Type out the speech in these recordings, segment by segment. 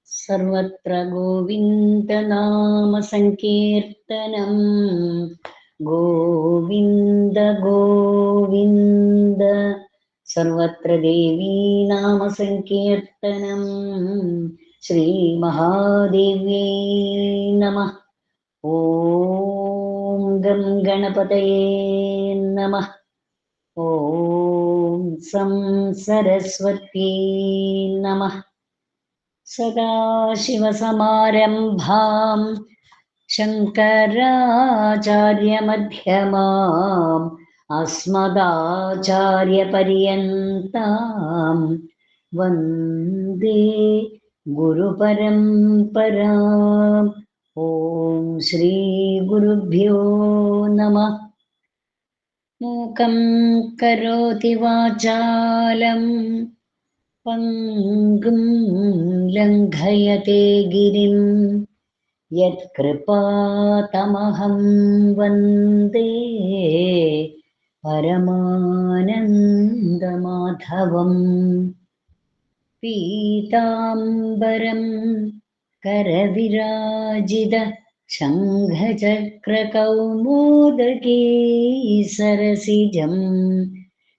സർവത്ര ഗോവിന്ദനാമസങ്കീർത്തനം ഗോവിന്ദ ഗോവിന്ദ. സർവത്ര ദേവീനാമസങ്കീർത്തനം. ശ്രീ മഹാദേവ്യൈ നമഃ. ഓം ഗം ഗണപതയേ നമഃ. ഓം സം സരസ്വത്യൈ നമഃ. സദാശിവസമാരംഭാം ശങ്കരാചാര്യമധ്യമാം അസ്മദാചാര്യപര്യന്താം വന്ദേ ഗുരുപരംപരാം. ഓം ശ്രീ ഗുരുഭ്യോ നമഃ. മൂകം കരോതി വാചാലം പങ്കും ലംഘയത്തെ ഗിരിം യത്കൃപാതമഹം വന്ദേ പരമാനന്ദമാധവം. പീതാംബരം കരവിരാജിത ശംഖചക്രകൗമോദകീ സരസിജം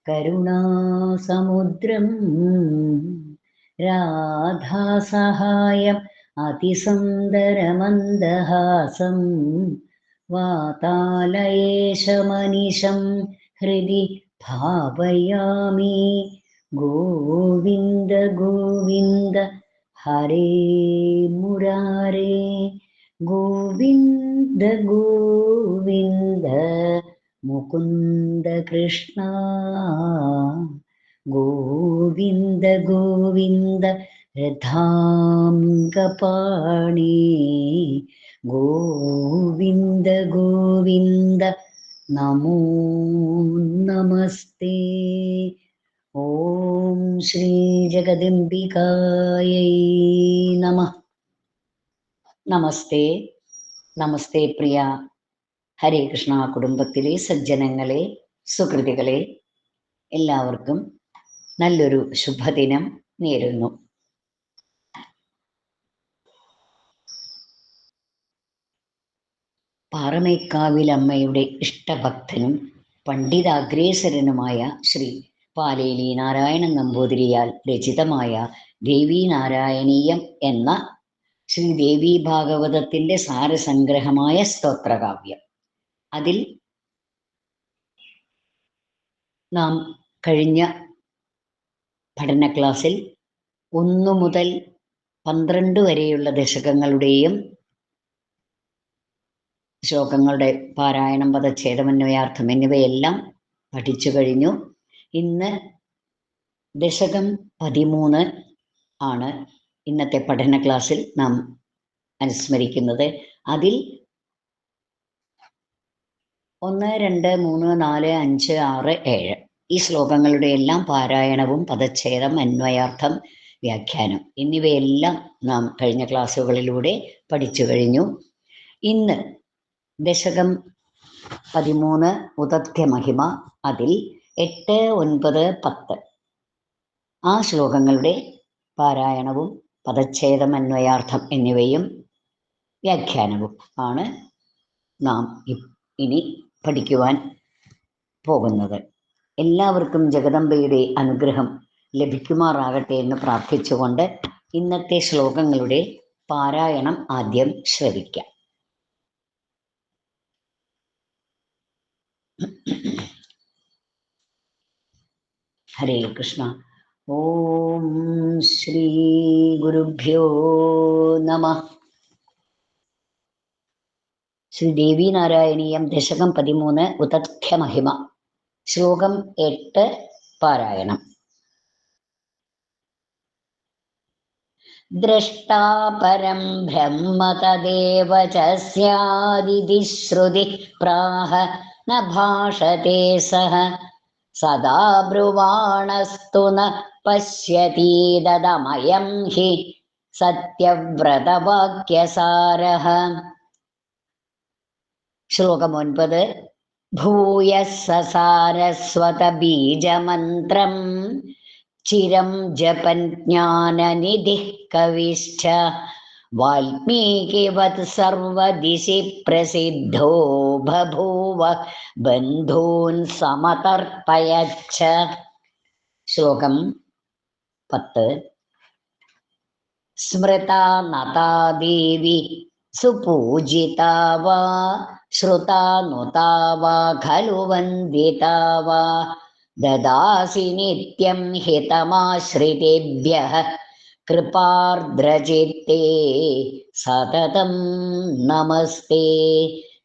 കരുണാസമുദ്രം രാധാസഹായം അതിസുന്ദരമന്ദഹാസം വാതാലയേശമനിശം ഹൃദി ഭാവയാമി. ഗോവിന്ദ ഗോവിന്ദ ഹരേ മുരാരേ ഗോവിന്ദ ഗോവിന്ദ മുകുന്ദ കൃഷ്ണ ഗോവിന്ദ ഗോവിന്ദ രഥാംഗപാണി ഗോവിന്ദ ഗോവിന്ദ നമോ നമസ്തേ. ഓം ശ്രീ ജഗദംബികായൈ നമഃ. നമസ്തേ. നമസ്തേ പ്രിയ ഹരേ കൃഷ്ണ കുടുംബത്തിലെ സജ്ജനങ്ങളെ, സുഹൃത്തുക്കളെ, എല്ലാവർക്കും നല്ലൊരു ശുഭദിനം നേരുന്നു. പാറമേക്കാവിലമ്മയുടെ ഇഷ്ടഭക്തനും പണ്ഡിതാഗ്രേസരനുമായ ശ്രീ പാലേലി നാരായണൻ നമ്പൂതിരിയാൽ രചിതമായ ദേവീനാരായണീയം എന്ന ശ്രീദേവി ഭാഗവതത്തിന്റെ സാരസംഗ്രഹമായ സ്തോത്രകാവ്യം. അതിൽ നാം കഴിഞ്ഞ പഠന ക്ലാസ്സിൽ 1 മുതൽ 12 വരെയുള്ള ദശകങ്ങളുടെയും ശ്ലോകങ്ങളുടെ പാരായണം, പദച്ഛേദമന്വയാർത്ഥം എന്നിവയെല്ലാം പഠിച്ചു കഴിഞ്ഞു. ഇന്ന് ദശകം 13 ആണ് ഇന്നത്തെ പഠന ക്ലാസ്സിൽ നാം അനുസ്മരിക്കുന്നത്. അതിൽ 1, 2, 3, 4, 5, 6, 7 ഈ ശ്ലോകങ്ങളുടെ എല്ലാം പാരായണവും പദച്ഛേദം, അന്വയാർത്ഥം, വ്യാഖ്യാനം എന്നിവയെല്ലാം നാം കഴിഞ്ഞ ക്ലാസ്സുകളിലൂടെ പഠിച്ചു കഴിഞ്ഞു. ഇന്ന് ദശകം 13 ഉദധ്യ മഹിമ, അതിൽ 8, 9, 10 ആ ശ്ലോകങ്ങളുടെ പാരായണവും പദച്ഛേദം, അന്വയാർത്ഥം എന്നിവയും വ്യാഖ്യാനവും ആണ് നാം ഇനി പഠിക്കുവാൻ പോകുന്നത്. എല്ലാവർക്കും ജഗദംബയുടെ അനുഗ്രഹം ലഭിക്കുമാറാകട്ടെ എന്ന് പ്രാർത്ഥിച്ചുകൊണ്ട് ഇന്നത്തെ ശ്ലോകങ്ങളുടെ പാരായണം ആദ്യം ശ്രവിക്കാം. ഹരേ കൃഷ്ണ. ഓം ശ്രീ ഗുരുഭ്യോ നമഃ. ശ്രീ ദേവീനാരായണീയം ദശകം 13 ഉദധ്യ മഹിമ, ശ്ലോകം 8 പാരായണം. ദ്രഷ്ടാപരം ബ്രഹ്മ തദേവ ച സ്യാദിതി ശ്രുതി പ്രാഹ ന ഭാഷത്തെ സഹ സദാ ബ്രുവാണസ്തു ന പശ്യതീദമയം ഹി സത്യവ്രതവാക്യസാരഃ. ശ്ലോകം 9. ഭൂയഃ സസാരസ്വത ബീജമന്ത്രം ചിരം ജപൻ ജ്ഞാനനിധിഃ കവിശ്ച വാൽമീകിവത് സർവദിശി പ്രസിദ്ധോ ബഭൂവ ബന്ധൂൻ സമതർപ്പയച്ഛ. ശ്ലോകം 10. സ്മൃതാ നതാ ദേവി സുപൂജിതാ വാ ശ്രുതാ നുതാ വാ ഖലു വന്ദിതാ വാ ദദാസി നിത്യം ഹിതമാശ്രിതേഭ്യഃ കൃപാർദ്രചിത്തേ സതതം നമസ്തേ.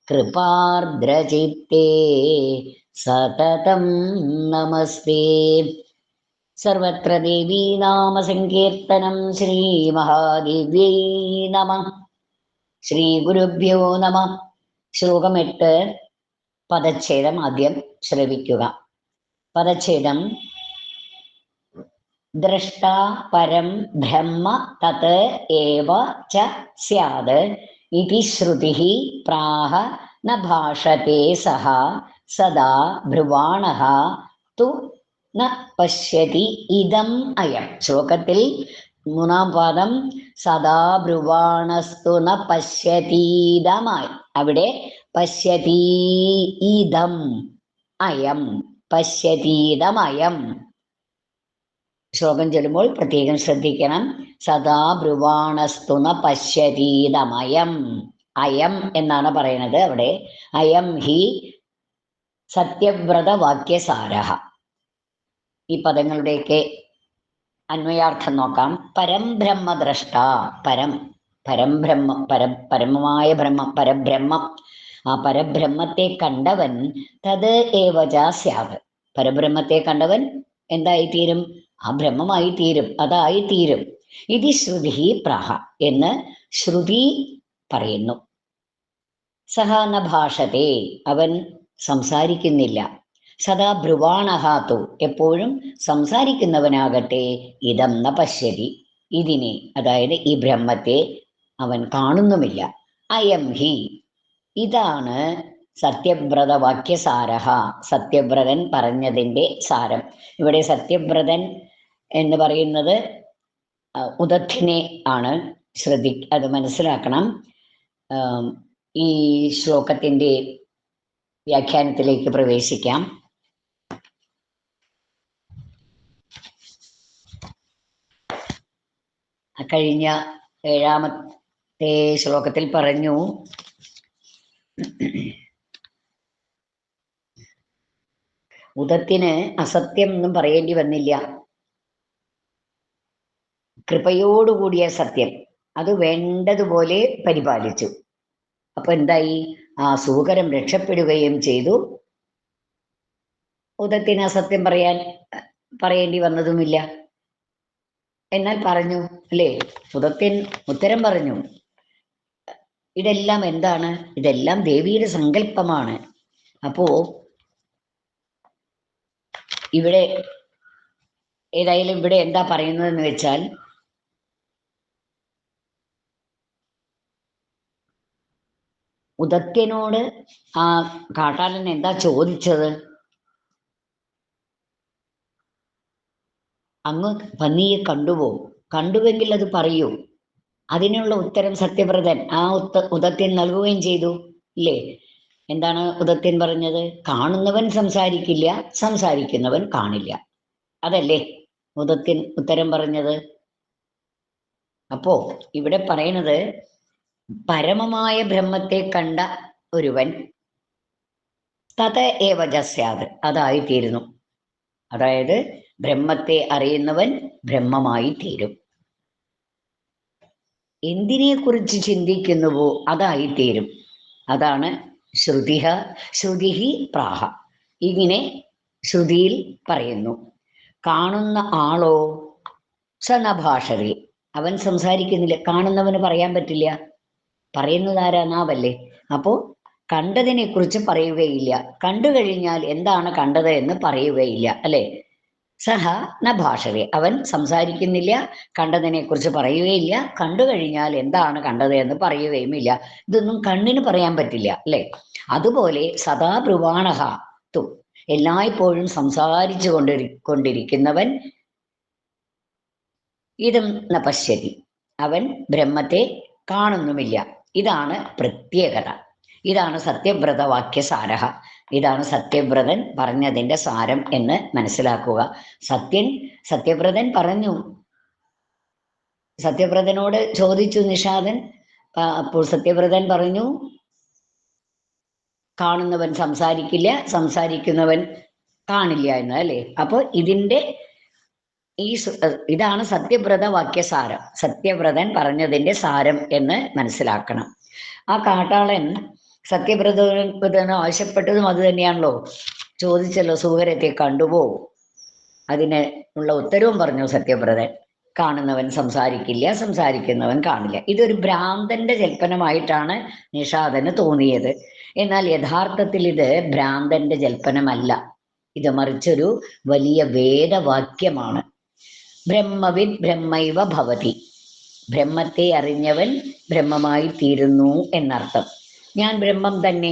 കൃപാർദ്രചിത്തേ സതതം നമസ്തേ. സർവത്ര ദേവീ നാമ സങ്കീർത്തനം. ശ്രീമഹാദേവ്യൈ നമഃ. ശ്രീ ഗുരുഭ്യോ നമഃ. ശ്ലോകം 8. പദച്ഛേദം ആദ്യം ശ്രവിക്കുക. പദച്ഛേദം: ദ്രഷ്ടാ പരം ബ്രഹ്മ തത് ഏവ ച സ്യാത് ഇതി ശ്രുതിഃ പ്രാഹ ന ഭാഷത്തെ സഹ സദാ ബ്രുവാണഃ തു ന പശ്യതി ഇദം അയം. ശ്ലോകത്തിൽ 3-ാം പാദം സദാ ബ്രുവാണസ്തു ന പശ്യതീദമായി. അവിടെ പശ്യതീദം അയം, പശ്യതീദമയം. ശ്ലോകം ചൊല്ലുമ്പോൾ പ്രത്യേകം ശ്രദ്ധിക്കണം. സദാ ബ്രുവാണസ്തു ന പശ്യതീദമയം. അയം എന്നാണ് പറയുന്നത് അവിടെ. അയം ഹി സത്യവ്രത വാക്യസാരഃ. ഈ പദങ്ങളുടെയൊക്കെ അന്വയാർത്ഥം നോക്കാം. പരം ബ്രഹ്മദ്രഷ്ട. പരമമായ ബ്രഹ്മം, പരബ്രഹ്മം. ആ പരബ്രഹ്മത്തെ കണ്ടവൻ തത് ഏവച സ്യാത്. പരബ്രഹ്മത്തെ കണ്ടവൻ എന്തായിത്തീരും? ആ ബ്രഹ്മമായി തീരും, അതായി തീരും. ഇതി ശ്രുതി പ്രാഹ എന്ന് ശ്രുതി പറയുന്നു. സഹ ന ഭാഷത്തെ, അവൻ സംസാരിക്കുന്നില്ല. സദാ ബ്രുവാണഹാത്തു, എപ്പോഴും സംസാരിക്കുന്നവനാകട്ടെ. ഇതം ന പശ്യതി, ഇതിനെ, അതായത് ഈ ബ്രഹ്മത്തെ അവൻ കാണുന്നുമില്ല. അയം ഹി, ഇതാണ് സത്യവ്രത വാക്യസാരഹ, സത്യവ്രതൻ പറഞ്ഞതിൻ്റെ സാരം. ഇവിടെ സത്യവ്രതൻ എന്ന് പറയുന്നത് ഉദത്തിനെ ആണ്. അത് മനസ്സിലാക്കണം. ഈ ശ്ലോകത്തിൻ്റെ വ്യാഖ്യാനത്തിലേക്ക് പ്രവേശിക്കാം. കഴിഞ്ഞ 7-ാമത്തെ ശ്ലോകത്തിൽ പറഞ്ഞു, ഉദത്തിന് അസത്യം ഒന്നും പറയേണ്ടി വന്നില്ല. കൃപയോടുകൂടിയ സത്യം അത് വേണ്ടതുപോലെ പരിപാലിച്ചു. അപ്പൊ എന്തായി? ആ സൂകരം രക്ഷപ്പെടുകയും ചെയ്തു. ഉദത്തിന് അസത്യം പറയേണ്ടി വന്നതുമില്ല. എന്നാൽ പറഞ്ഞു അല്ലേ? ഉദത്തിൻ ഉത്തരം പറഞ്ഞു. ഇതെല്ലാം എന്താണ്? ഇതെല്ലാം ദേവിയുടെ സങ്കല്പമാണ്. അപ്പോ ഇവിടെ ഏതായാലും ഇവിടെ എന്താ പറയുന്നതെന്ന് വെച്ചാൽ, ഉദത്തിനോട് ആ കാട്ടാളൻ എന്താ ചോദിച്ചത്? അങ്ങ് പന്നിയെ കണ്ടുവെങ്കിൽ അത് പറയൂ. അതിനുള്ള ഉത്തരം സത്യവ്രതൻ ആ ഉദത്യൻ നൽകുകയും ചെയ്തു ഇല്ലേ? എന്താണ് ഉദത്യൻ പറഞ്ഞത്? കാണുന്നവൻ സംസാരിക്കില്ല, സംസാരിക്കുന്നവൻ കാണില്ല. അതല്ലേ ഉദത്യൻ ഉത്തരം പറഞ്ഞത്? അപ്പോ ഇവിടെ പറയുന്നത്, പരമമായ ബ്രഹ്മത്തെ കണ്ട ഒരുവൻ തത് ഏവ സ്യാത്, അതായിത്തീരുന്നു. അതായത് ബ്രഹ്മത്തെ അറിയുന്നവൻ ബ്രഹ്മമായി തീരും. എന്തിനെ കുറിച്ച് ചിന്തിക്കുന്നുവോ അതായിത്തീരും. അതാണ് ശ്രുതി പ്രാഹ. ഇങ്ങനെ ശ്രുതിയിൽ പറയുന്നു. കാണുന്ന ആളോ സനഭാഷതി, അവൻ സംസാരിക്കുന്നില്ല. കാണുന്നവന് പറയാൻ പറ്റില്ല. പറയുന്നത് ആരാ? നാവല്ലേ. അപ്പോ കണ്ടതിനെ കുറിച്ച് പറയുകയില്ല. കണ്ടു കഴിഞ്ഞാൽ എന്താണ് കണ്ടത് എന്ന് പറയുകയില്ല അല്ലെ? സഹ ന ഭാഷവേ, അവൻ സംസാരിക്കുന്നില്ല, കണ്ടതിനെ കുറിച്ച് പറയുകയില്ല. കണ്ടു കഴിഞ്ഞാൽ എന്താണ് കണ്ടത് എന്ന് പറയുകയുമില്ല. ഇതൊന്നും കണ്ണിന് പറയാൻ പറ്റില്ല അല്ലെ? അതുപോലെ സദാ ബ്രുവാണഹ തു, എല്ലായ്പ്പോഴും സംസാരിച്ചു കൊണ്ടിരിക്കുന്നവൻ ഇതം ന പശ്യതി, അവൻ ബ്രഹ്മത്തെ കാണുന്നുമില്ല. ഇതാണ് പ്രത്യേകത. ഇതാണ് സത്യവ്രത വാക്യസാരഹ. ഇതാണ് സത്യവ്രതൻ പറഞ്ഞതിന്റെ സാരം എന്ന് മനസ്സിലാക്കുക. സത്യവ്രതൻ പറഞ്ഞു. സത്യവ്രതനോട് ചോദിച്ചു നിഷാദൻ. അപ്പോൾ സത്യവ്രതൻ പറഞ്ഞു, കാണുന്നവൻ സംസാരിക്കില്ല, സംസാരിക്കുന്നവൻ കാണില്ല എന്ന്, അല്ലേ? അപ്പോൾ ഇതാണ് സത്യവ്രത വാക്യസാരം. സത്യവ്രതൻ പറഞ്ഞതിന്റെ സാരം എന്ന് മനസ്സിലാക്കണം. ആ കാട്ടാളൻ സത്യവ്രതന് ആവശ്യപ്പെട്ടതും അത് തന്നെയാണല്ലോ. ചോദിച്ചല്ലോ, സൂകരത്തെ കണ്ടുപോ? അതിന് ഉള്ള ഉത്തരവും പറഞ്ഞു സത്യവ്രതൻ. കാണുന്നവൻ സംസാരിക്കില്ല, സംസാരിക്കുന്നവൻ കാണില്ല. ഇതൊരു ഭ്രാന്തന്റെ ജൽപ്പനമായിട്ടാണ് നിഷാദന് തോന്നിയത്. എന്നാൽ യഥാർത്ഥത്തിൽ ഇത് ഭ്രാന്തന്റെ ജൽപ്പനമല്ല. ഇത് മറിച്ചൊരു വലിയ വേദവാക്യമാണ്. ബ്രഹ്മവിദ് ബ്രഹ്മൈവ ഭവതി. ബ്രഹ്മത്തെ അറിഞ്ഞവൻ ബ്രഹ്മമായി തീരുന്നു എന്നർത്ഥം. ഞാൻ ബ്രഹ്മം തന്നെ.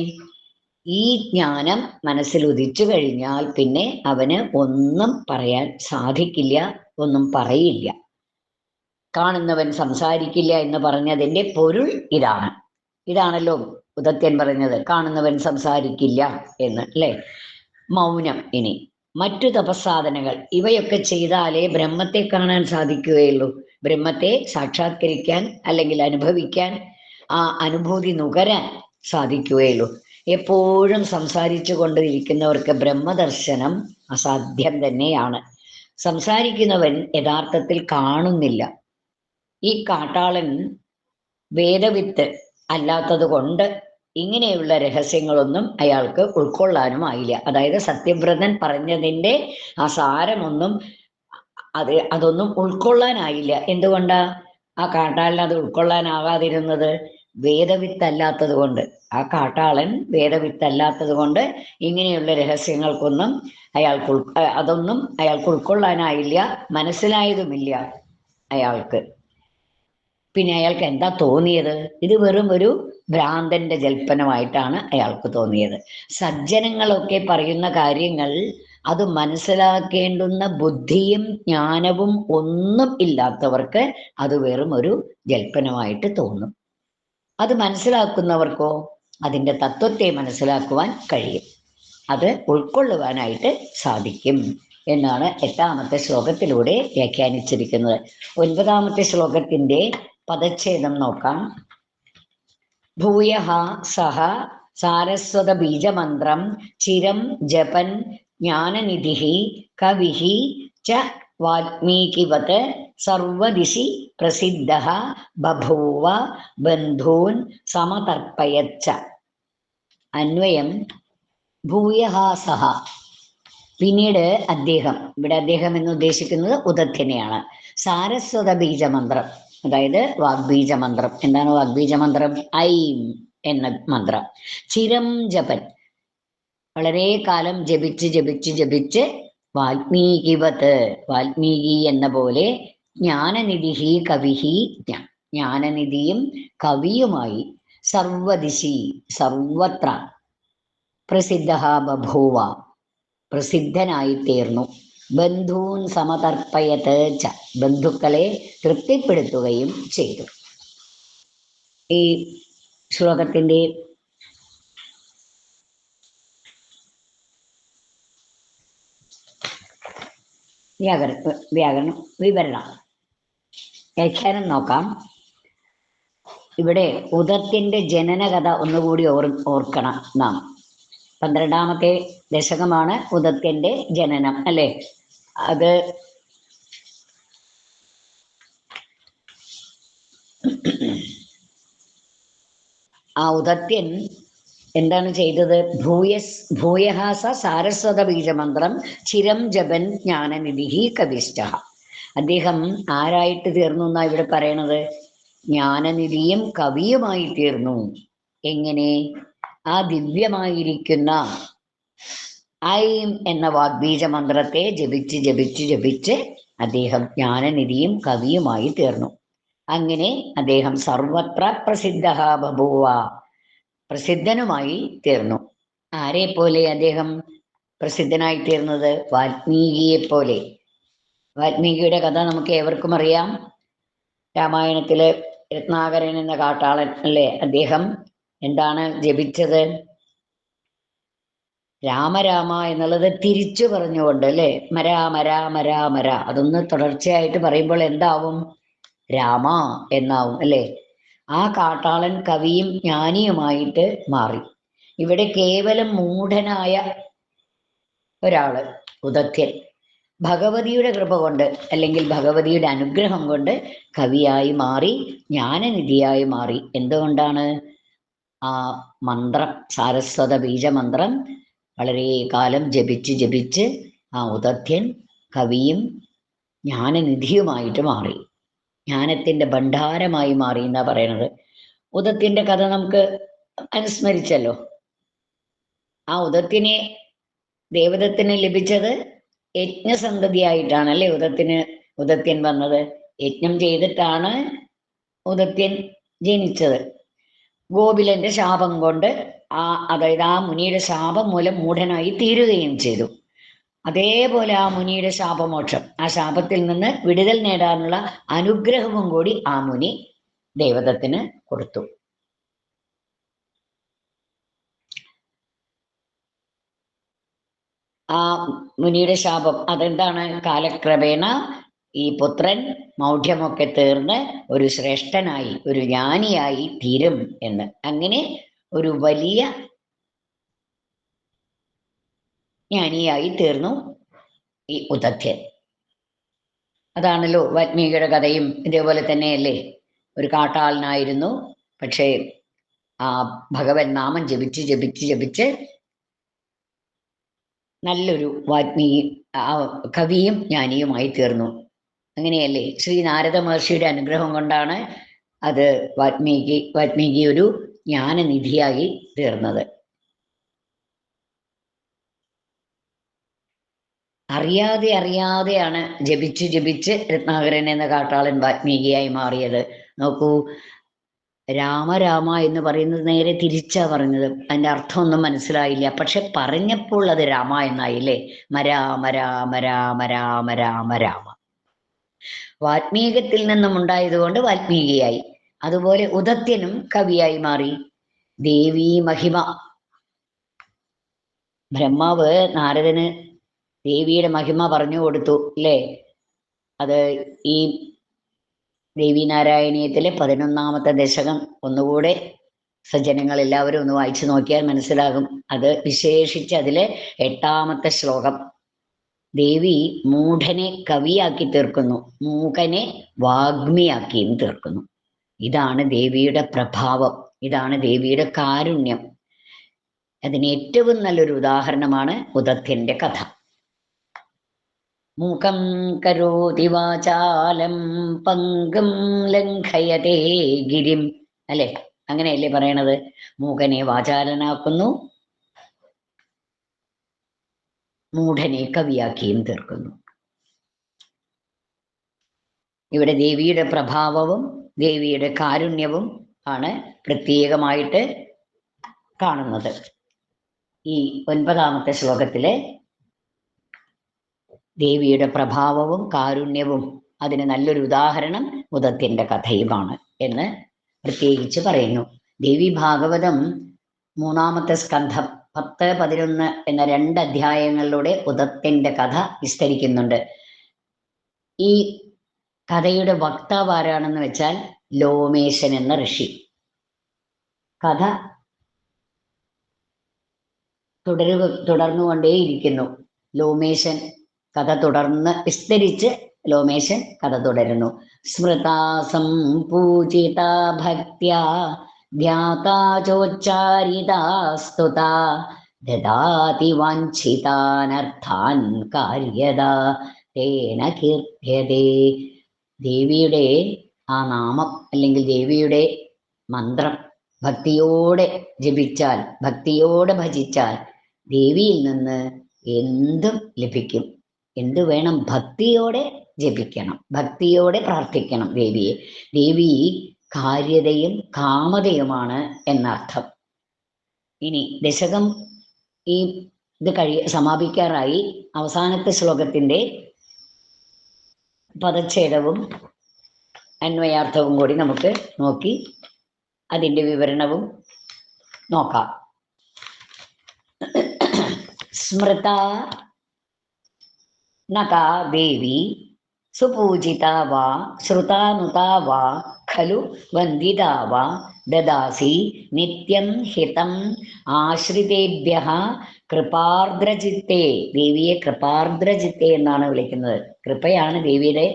ഈ ജ്ഞാനം മനസ്സിൽ ഉദിച്ചു കഴിഞ്ഞാൽ പിന്നെ അവന് ഒന്നും പറയാൻ സാധിക്കില്ല, ഒന്നും പറയില്ല. കാണുന്നവൻ സംസാരിക്കില്ല എന്ന് പറഞ്ഞതിന്റെ പൊരുൾ ഇതാണ്. ഇതാണല്ലോ ഉദത്യൻ പറഞ്ഞത്, കാണുന്നവൻ സംസാരിക്കില്ല എന്ന്, അല്ലെ? മൗനം. ഇനി മറ്റു തപസ്സാധനകൾ, ഇവയൊക്കെ ചെയ്താലേ ബ്രഹ്മത്തെ കാണാൻ സാധിക്കുകയുള്ളൂ. ബ്രഹ്മത്തെ സാക്ഷാത്കരിക്കാൻ അല്ലെങ്കിൽ അനുഭവിക്കാൻ, ആ അനുഭൂതി നുകരാൻ സാധിക്കുകയുള്ളൂ. എപ്പോഴും സംസാരിച്ചു കൊണ്ടിരിക്കുന്നവർക്ക് ബ്രഹ്മദർശനം അസാധ്യം തന്നെയാണ്. സംസാരിക്കുന്നവൻ യഥാർത്ഥത്തിൽ കാണുന്നില്ല. ഈ കാട്ടാളൻ വേദവിത്ത് അല്ലാത്തത് കൊണ്ട് ഇങ്ങനെയുള്ള രഹസ്യങ്ങളൊന്നും അയാൾക്ക് ഉൾക്കൊള്ളാനും ആയില്ല. അതായത് സത്യവ്രതൻ പറഞ്ഞതിന്റെ ആ സാരമൊന്നും അതൊന്നും ഉൾക്കൊള്ളാനായില്ല. എന്തുകൊണ്ടാ ആ കാട്ടാളൻ അത് ഉൾക്കൊള്ളാനാകാതിരുന്നത്? വേദവിത്തല്ലാത്തത് കൊണ്ട്. ആ കാട്ടാളൻ വേദവിത്തല്ലാത്തത് കൊണ്ട് ഇങ്ങനെയുള്ള രഹസ്യങ്ങൾക്കൊന്നും അതൊന്നും അയാൾക്ക് ഉൾക്കൊള്ളാനായില്ല, മനസ്സിലായതുമില്ല അയാൾക്ക്. പിന്നെ അയാൾക്ക് എന്താ തോന്നിയത്? ഇത് വെറും ഒരു ഭ്രാന്തന്റെ ജൽപ്പനമായിട്ടാണ് അയാൾക്ക് തോന്നിയത്. സജ്ജനങ്ങളൊക്കെ പറയുന്ന കാര്യങ്ങൾ അത് മനസ്സിലാക്കേണ്ടുന്ന ബുദ്ധിയും ജ്ഞാനവും ഒന്നും ഇല്ലാത്തവർക്ക് അത് വെറും ഒരു ജൽപ്പനമായിട്ട് തോന്നും. അത് മനസ്സിലാക്കുന്നവർക്കോ അതിൻ്റെ തത്വത്തെ മനസ്സിലാക്കുവാൻ കഴിയും, അത് ഉൾക്കൊള്ളുവാനായിട്ട് സാധിക്കും എന്നാണ് 8ാമത്തെ ശ്ലോകത്തിലൂടെ വ്യാഖ്യാനിച്ചിരിക്കുന്നത്. 9ാമത്തെ ശ്ലോകത്തിന്റെ പദച്ഛേദം നോക്കാം. ഭൂയഃ സഹ സാരസ്വത ബീജമന്ത്രം ചിരം ജപൻ ജ്ഞാനനിധിഃ കവിഃ ച വാൽമീകിവത് സർവദിശി പ്രസിദ്ധഃ ബഭൂവ ബന്ധൂൻ സമതർപ്പയച്ച. അന്വയം: ഭൂയഃ സഹ, പിന്നീട് അദ്ദേഹം, ഇവിടെ അദ്ദേഹം എന്ന് ഉദ്ദേശിക്കുന്നത് ഉദത്യനെയാണ്. സാരസ്വത ബീജമന്ത്രം, അതായത് വാഗ്ബീജമന്ത്രം. എന്താണ് വാഗ്ബീജമന്ത്രം? ഐം എന്ന മന്ത്രം. ചിരം ജപൻ, വളരെ കാലം ജപിച്ച് ജപിച്ച് ജപിച്ച്, വാൽമീകിവത്, വാൽമീകി എന്ന പോലെ, ജ്ഞാനനിധിഃ കവിഃ, ജ്ഞാനനിധിയും കവിയുമായി, സർവദിശി, സർവത്ര, പ്രസിദ്ധഃ ബഭൂവ, പ്രസിദ്ധനായി തീർന്നു, ബന്ധൂൻ സമതർപ്പയത് ച, ബന്ധുക്കളെ തൃപ്തിപ്പെടുത്തുകയും ചെയ്തു. ഈ ശ്ലോകത്തിന്റെ വ്യാകരണം വിവരണം വ്യാഖ്യാനം നോക്കാം. ഇവിടെ ഉദത്തിന്റെ ജനനകഥ ഒന്നുകൂടി ഓർക്കണം നാം. 12ാമത്തെ ദശകമാണ് ഉദത്യന്റെ ജനനം, അല്ലെ? അത് ആ ഉദത്യൻ എന്താണ് ചെയ്തത്? ഭൂയഃ സ സാരസ്വത ബീജമന്ത്രം ചിരം ജപൻ ജ്ഞാനനിധിഃ കവിശ്ചഃ. അദ്ദേഹം ആരായിട്ട് തീർന്നു എന്നാ ഇവിടെ പറയണത്? ജ്ഞാനനിധിയും കവിയുമായി തീർന്നു. എങ്ങനെ? ആ ദിവ്യമായിരിക്കുന്ന ഐം എന്ന വാഗ്ബീജമന്ത്രത്തെ ജപിച്ച് ജപിച്ച് ജപിച്ച് അദ്ദേഹം ജ്ഞാനനിധിയും കവിയുമായി തീർന്നു. അങ്ങനെ അദ്ദേഹം സർവത്ര പ്രസിദ്ധഃ ബഭൂവ, പ്രസിദ്ധനുമായി തീർന്നു. ആരെ പോലെ അദ്ദേഹം പ്രസിദ്ധനായി തീർന്നത്? വാൽമീകിയെ പോലെ. വാൽമീകിയുടെ കഥ നമുക്ക് ഏവർക്കും അറിയാം. രാമായണത്തില് രത്നാകരൻ എന്ന കാട്ടാളൻ അല്ലേ, അദ്ദേഹം എന്താണ് ജപിച്ചത്? രാമരാമ എന്നുള്ളത് തിരിച്ചു പറഞ്ഞുകൊണ്ട് അല്ലേ, മരാ മരാ മരാ മരാ, അതൊന്ന് തുടർച്ചയായിട്ട് പറയുമ്പോൾ എന്താവും? രാമ എന്നാവും അല്ലേ. ആ കാട്ടാളൻ കവിയും ജ്ഞാനിയുമായിട്ട് മാറി. ഇവിടെ കേവലം മൂഢനായ ഒരാള് ഉദത്യൻ ഭഗവതിയുടെ കൃപ കൊണ്ട് അല്ലെങ്കിൽ ഭഗവതിയുടെ അനുഗ്രഹം കൊണ്ട് കവിയായി മാറി, ജ്ഞാനനിധിയായി മാറി. എന്തുകൊണ്ടാണ്? ആ മന്ത്രം, സാരസ്വത ബീജമന്ത്രം വളരെ കാലം ജപിച്ച് ജപിച്ച് ആ ഉദത്യൻ കവിയും ജ്ഞാനനിധിയുമായിട്ട് മാറി, ജ്ഞാനത്തിന്റെ ഭണ്ഡാരമായി മാറി എന്നാ പറയണത്. ഉദത്യന്റെ കഥ നമുക്ക് അനുസ്മരിച്ചല്ലോ. ആ ഉദത്യനെ ദേവദത്തിന് ലഭിച്ചത് യജ്ഞസന്തതിയായിട്ടാണ് അല്ലേ ഉദത്യൻ വന്നത്. യജ്ഞം ചെയ്തിട്ടാണ് ഉദത്യൻ ജനിച്ചത്. ഗോപിലന്റെ ശാപം കൊണ്ട് അതായത് ആ മുനിയുടെ ശാപം മൂലം മൂഢനായി തീരുകയും ചെയ്തു. അതേപോലെ ആ മുനിയുടെ ശാപമോക്ഷം, ആ ശാപത്തിൽ നിന്ന് വിടുതൽ നേടാനുള്ള അനുഗ്രഹവും കൂടി ആ മുനി ദേവദത്തിന് കൊടുത്തു. ആ മുനിയുടെ ശാപം അതെന്താണ്? കാലക്രമേണ ഈ പുത്രൻ മൗഢ്യമൊക്കെ തീർന്ന് ഒരു ശ്രേഷ്ഠനായി, ഒരു ജ്ഞാനിയായി തീരും എന്ന്. അങ്ങനെ ഒരു വലിയ ജ്ഞാനിയായി തീർന്നു ഈ ഉദത്യൻ. അതാണല്ലോ വാൽമീകിയുടെ കഥയും ഇതേപോലെ തന്നെയല്ലേ. ഒരു കാട്ടാളനായിരുന്നു, പക്ഷേ ആ ഭഗവൻ നാമം ജപിച്ച് ജപിച്ച് ജപിച്ച് നല്ലൊരു വാൽമീകി കവിയും ജ്ഞാനിയുമായി തീർന്നു. അങ്ങനെയല്ലേ, ശ്രീ നാരദ മഹർഷിയുടെ അനുഗ്രഹം കൊണ്ടാണ് അത് വാൽമീകി ഒരു ജ്ഞാനനിധിയായി തീർന്നത്. അറിയാതെയാണ് ജപിച്ച് ജപിച്ച് രത്നാകരൻ എന്ന കാട്ടാളൻ വാൽമീകിയായി മാറിയത്. നോക്കൂ, രാമ എന്ന് പറയുന്നത് നേരെ തിരിച്ചാ പറഞ്ഞത്. അതിന്റെ അർത്ഥമൊന്നും മനസ്സിലായില്ല, പക്ഷെ പറഞ്ഞപ്പോൾ അത് രാമ എന്നായില്ലേ. മരാമ രാമ രാമ രാമ രാമ രാമ. വാൽമീകത്തിൽ നിന്നും ഉണ്ടായതുകൊണ്ട് വാൽമീകിയായി. അതുപോലെ ഉദത്യനും കവിയായി മാറി. ദേവീ മഹിമ, ബ്രഹ്മാവ് നാരദന് ദേവിയുടെ മഹിമ പറഞ്ഞു കൊടുത്തു അല്ലേ. അത് ഈ ദേവീനാരായണീയത്തിലെ 11ാമത്തെ ദശകം ഒന്നുകൂടെ സജ്ജനങ്ങൾ എല്ലാവരും ഒന്ന് വായിച്ചു നോക്കിയാൽ മനസ്സിലാകും. അത് വിശേഷിച്ച് അതിലെ 8ാമത്തെ ശ്ലോകം, ദേവി മൂഢനെ കവിയാക്കി തീർക്കുന്നു, മൂകനെ വാഗ്മിയാക്കിയും തീർക്കുന്നു. ഇതാണ് ദേവിയുടെ പ്രഭാവം, ഇതാണ് ദേവിയുടെ കാരുണ്യം. അതിന് ഏറ്റവും നല്ലൊരു ഉദാഹരണമാണ് ഉദത്യന്റെ കഥ. മൂകം കരോതി വാചാലം പങ്കം ലംഘയതേ ഗിരിം അല്ലെ, അങ്ങനെയല്ലേ പറയണത്. മൂകനെ വാചാലനാക്കുന്നു, മൂഢനെ കവിയാക്കിയും തീർക്കുന്നു. ഇവിടെ ദേവിയുടെ പ്രഭാവവും ദേവിയുടെ കാരുണ്യവും ആണ് പ്രത്യേകമായിട്ട് കാണുന്നത്. ഈ 9ാമത്തെ ശ്ലോകത്തിലെ ദേവിയുടെ പ്രഭാവവും കാരുണ്യവും അതിന് നല്ലൊരു ഉദാഹരണം ഉദത്യന്റെ കഥയുമാണ് എന്ന് പ്രത്യേകിച്ച് പറയുന്നു. ദേവി ഭാഗവതം 3ാമത്തെ സ്കന്ധം 10, 11 എന്ന 2 അധ്യായങ്ങളിലൂടെ ഉദത്യന്റെ കഥ വിസ്തരിക്കുന്നുണ്ട്. ഈ കഥയുടെ വക്താവ് ആരാണെന്ന് വെച്ചാൽ ലോമേശൻ എന്ന ഋഷി. കഥ തുടർന്നുകൊണ്ടേയിരിക്കുന്നു. ലോമേശൻ കഥ തുടർന്ന് വിസ്തരിച്ച് ലോമേശൻ കഥ തുടരുന്നു. സ്മൃതാസം പൂജിത ഭക്ത്യാ ധ്യാതാ ചോച്ചാരിതാ സ്തുതാ ദദാതി വാഞ്ചിതാനർത്ഥാൻ കാര്യദാ തേന കീർത്യതേ. ദേവിയുടെ ആ നാമം അല്ലെങ്കിൽ ദേവിയുടെ മന്ത്രം ഭക്തിയോടെ ജപിച്ചാൽ, ഭക്തിയോടെ ഭജിച്ചാൽ ദേവിയിൽ നിന്ന് എന്തും ലഭിക്കും. എന്ത് വേണം? ഭക്തിയോടെ ജപിക്കണം, ഭക്തിയോടെ പ്രാർത്ഥിക്കണം ദേവിയെ. ദേവി കാര്യതയും കാമതയുമാണ് എന്നർത്ഥം. ഇനി ദശകം ഇത് സമാപിക്കാറായി. അവസാനത്തെ ശ്ലോകത്തിന്റെ പദച്ഛേദവും അന്വയാർത്ഥവും കൂടി നമുക്ക് നോക്കി അതിൻ്റെ വിവരണവും നോക്കാം. സ്മൃത നകാ ദേവി സുപൂജിതാ വാ ശ്രുതാനുതാ വാ ഖലു വന്ദിതാ വാ ദദാസി നിത്യം ഹിതം ആശ്രിതേഭ്യഃ കൃപാർദ്രചിത്തേ. ദേവിയെ കൃപാർദ്രചിത്തേ എന്നാണ് വിളിക്കുന്നത്. കൃപയാണ് ദേവിയുടെ,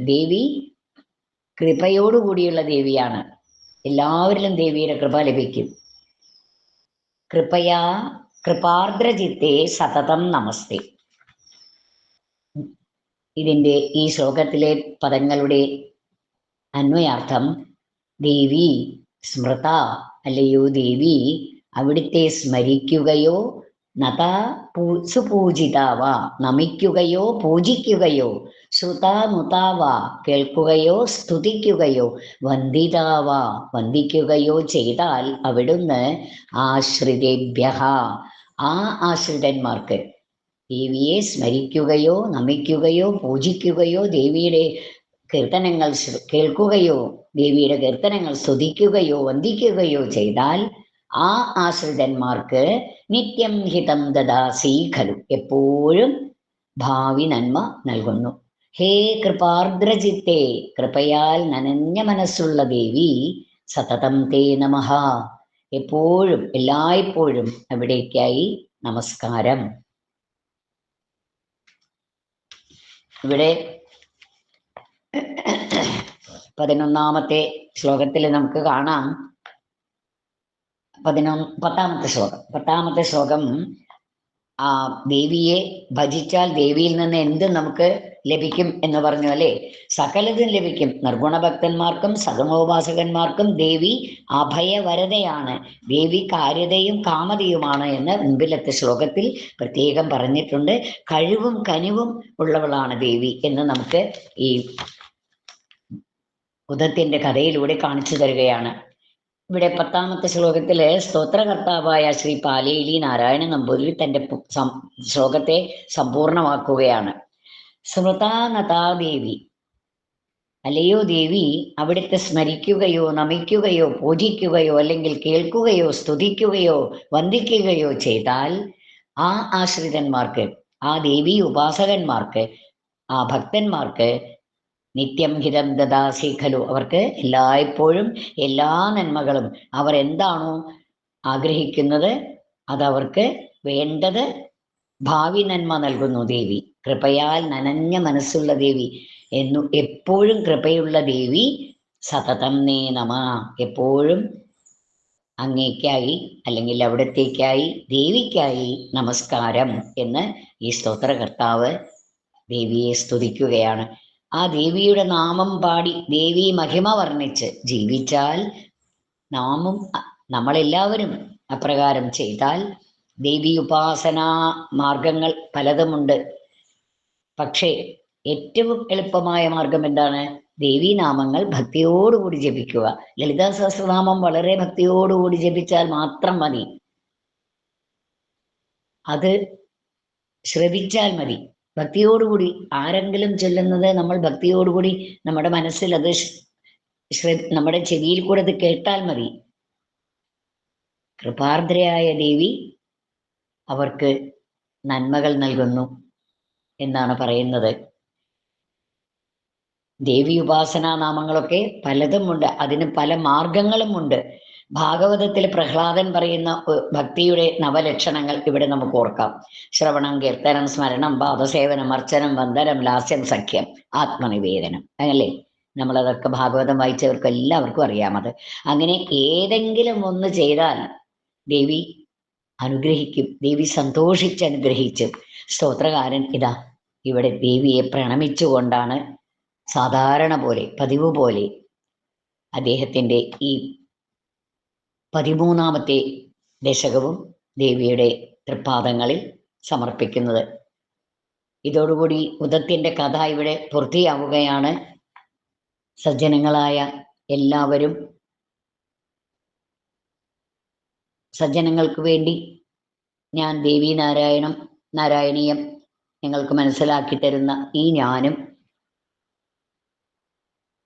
ദേവി കൃപയോടുകൂടിയുള്ള ദേവിയാണ്. എല്ലാവരിലും ദേവിയുടെ കൃപ ലഭിക്കും. കൃപയാ കൃപാർദ്രചിത്തേ സതതം നമസ്തേ. ഇതിൻ്റെ ഈ ശ്ലോകത്തിലെ പദങ്ങളുടെ അന്വയാർത്ഥം, ദേവി സ്മൃത, അല്ലയോ ദേവി അവിടുത്തെ സ്മരിക്കുകയോ, നതാ സുപൂജിതാവ നമിക്കുകയോ പൂജിക്കുകയോ, ശ്രുതാനുതാവ കേൾക്കുകയോ സ്തുതിക്കുകയോ, വന്ദിതാവ വന്ദിക്കുകയോ ചെയ്താൽ അവിടുന്ന് ആശ്രിതേഭ്യഃ ആ ആശ്രിതന്മാർക്ക്, ദേവിയെ സ്മരിക്കുകയോ നമിക്കുകയോ പൂജിക്കുകയോ ദേവിയുടെ കീർത്തനങ്ങൾ കേൾക്കുകയോ ദേവിയുടെ കീർത്തനങ്ങൾ സ്തുതിക്കുകയോ വന്ദിക്കുകയോ ചെയ്താൽ ആ ആശ്രിതന്മാർക്ക് നിത്യം ഹിതം ദദാസി ഖലു എപ്പോഴും ഭാവി നന്മ നൽകുന്നു. ഹേ കൃപാർദ്രചിത്തേ, കൃപയാൽ നനഞ്ഞ മനസ്സുള്ള ദേവി, സതതം തേ നമഃ, എപ്പോഴും എല്ലായ്പ്പോഴും അവിടേക്കായി നമസ്കാരം. ഇവിടെ 11ാമത്തെ ശ്ലോകത്തിൽ നമുക്ക് കാണാം. 10ാമത്തെ ശ്ലോകം ദേവിയെ ഭജിച്ചാൽ ദേവിയിൽ നിന്ന് എന്ത് നമുക്ക് ലഭിക്കും എന്ന് പറഞ്ഞു അല്ലേ? സകലതും ലഭിക്കും. നിർഗുണഭക്തന്മാർക്കും സഗമോപാസകന്മാർക്കും ദേവി അഭയവരതയാണ്, ദേവി കാര്യതയും കാമതയുമാണ് എന്ന് മുൻപിലത്തെ ശ്ലോകത്തിൽ പ്രത്യേകം പറഞ്ഞിട്ടുണ്ട്. കഴിവും കനിവും ഉള്ളവളാണ് ദേവി എന്ന് നമുക്ക് ഈ ഉദത്തിന്റെ കഥയിലൂടെ കാണിച്ചു തരികയാണ്. ഇവിടെ 10ാമത്തെ ശ്ലോകത്തില് സ്തോത്രകർത്താവായ ശ്രീ പാലേലി നാരായണ നമ്പൂതിരി തന്റെ ശ്ലോകത്തെ സമ്പൂർണമാക്കുകയാണ്. സ്മൃതാനതാ ദേവി, അല്ലയോ ദേവി അവിടുത്തെ സ്മരിക്കുകയോ നമിക്കുകയോ പൂജിക്കുകയോ അല്ലെങ്കിൽ കേൾക്കുകയോ സ്തുതിക്കുകയോ വന്ദിക്കുകയോ ചെയ്താൽ ആ ആശ്രിതന്മാർക്ക്, ആ ദേവി ഉപാസകന്മാർക്ക്, ആ ഭക്തന്മാർക്ക് നിത്യം ഹിതം ദദാസി ഖലു, അവർക്ക് എല്ലായ്പ്പോഴും എല്ലാ നന്മകളും, അവർ എന്താണോ ആഗ്രഹിക്കുന്നത് അതവർക്ക് വേണ്ടത് ഭാവി നന്മ നൽകുന്നു ദേവി. കൃപയാൽ നനഞ്ഞ മനസ്സുള്ള ദേവി, എപ്പോഴും കൃപയുള്ള ദേവി, സതതം നേ നമ, എപ്പോഴും അങ്ങേക്കായി അല്ലെങ്കിൽ അവിടത്തേക്കായി ദേവിക്കായി നമസ്കാരം എന്ന് ഈ സ്തോത്രകർത്താവ് ദേവിയെ സ്തുതിക്കുകയാണ്. ആ ദേവിയുടെ നാമം പാടി ദേവി മഹിമ വർണ്ണിച്ച് ജീവിച്ചാൽ നമ്മളെല്ലാവരും അപ്രകാരം ചെയ്താൽ, ദേവി ഉപാസനാ മാർഗങ്ങൾ പലതുമുണ്ട്. പക്ഷേ ഏറ്റവും എളുപ്പമായ മാർഗം എന്താണ്? ദേവീനാമങ്ങൾ ഭക്തിയോടുകൂടി ജപിക്കുക. ലളിതാ സഹസ്രനാമം വളരെ ഭക്തിയോടുകൂടി ജപിച്ചാൽ മാത്രം മതി, അത് ശ്രവിച്ചാൽ മതി. ഭക്തിയോടുകൂടി ആരെങ്കിലും ചൊല്ലുന്നത് നമ്മൾ ഭക്തിയോടുകൂടി നമ്മുടെ മനസ്സിൽ അത് നമ്മുടെ ചെവിയിൽ കൂടെ അത് കേട്ടാൽ മതി. കൃപാർദ്രയായ ദേവി അവർക്ക് നന്മകൾ നൽകുന്നു എന്നാണ് പറയുന്നത്. ദേവി ഉപാസനാ നാമങ്ങളൊക്കെ പലതുമുണ്ട്, അതിന് പല മാർഗങ്ങളുമുണ്ട്. ഭാഗവതത്തിൽ പ്രഹ്ലാദൻ പറയുന്ന ഭക്തിയുടെ നവലക്ഷണങ്ങൾ ഇവിടെ നമുക്ക് ഓർക്കാം. ശ്രവണം, കീർത്തനം, സ്മരണം, പാദസേവനം, അർച്ചനം, വന്ദനം, ലാസ്യം, സഖ്യം, ആത്മനിവേദനം, അല്ലേ? നമ്മളതൊക്കെ ഭാഗവതം വായിച്ചവർക്ക് എല്ലാവർക്കും അറിയാമത്. അങ്ങനെ ഏതെങ്കിലും ഒന്ന് ചെയ്താൽ ദേവി അനുഗ്രഹിക്കും. ദേവി സന്തോഷിച്ച് അനുഗ്രഹിച്ചു. സ്തോത്രകാരൻ ഇതാ ഇവിടെ ദേവിയെ പ്രണമിച്ചുകൊണ്ടാണ് സാധാരണ പോലെ പതിവ് പോലെ അദ്ദേഹത്തിൻ്റെ ഈ 13ാമത്തെ ദശകവും ദേവിയുടെ തൃപ്പാദങ്ങളിൽ സമർപ്പിക്കുന്നത്. ഇതോടുകൂടി ഉദത്തിന്റെ കഥ ഇവിടെ പൂർത്തിയാവുകയാണ്. സജ്ജനങ്ങളായ എല്ലാവരും സജ്ജനങ്ങൾക്ക് വേണ്ടി ഞാൻ ദേവി നാരായണീയം നിങ്ങൾക്ക് മനസ്സിലാക്കി തരുന്ന ഈ ഞാനും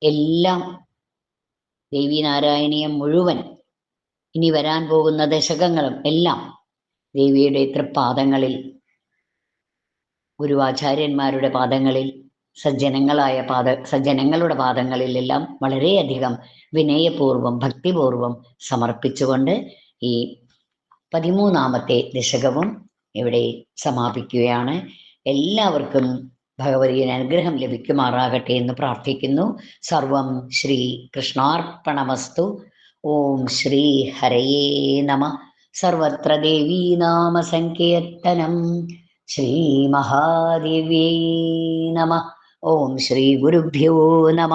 എല്ലാം ദേവീനാരായണീയം മുഴുവൻ ഇനി വരാൻ പോകുന്ന ദശകങ്ങളും എല്ലാം ദേവിയുടെ തൃപ്പാദങ്ങളിൽ, ഗുരുവാചാര്യന്മാരുടെ പാദങ്ങളിൽ, സജ്ജനങ്ങളുടെ പാദങ്ങളിൽ എല്ലാം വളരെയധികം വിനയപൂർവം ഭക്തിപൂർവം സമർപ്പിച്ചുകൊണ്ട് ഈ 13ാമത്തെ ദശകവും ഇവിടെ സമാപിക്കുകയാണ്. എല്ലാവർക്കും ഭഗവതിയുടെ അനുഗ്രഹം ലഭിക്കുമാറാകട്ടെ എന്ന് പ്രാർത്ഥിക്കുന്നു. സർവം ശ്രീ കൃഷ്ണാർപ്പണമസ്തു. ഓം ശ്രീ ഹരയേ നമ. സർവത്ര ദേവീ നാമ സങ്കീർത്തനം. ശ്രീ മഹാദേവ്യൈ നമ. ഓം ശ്രീ ഗുരുഭ്യോ നമ.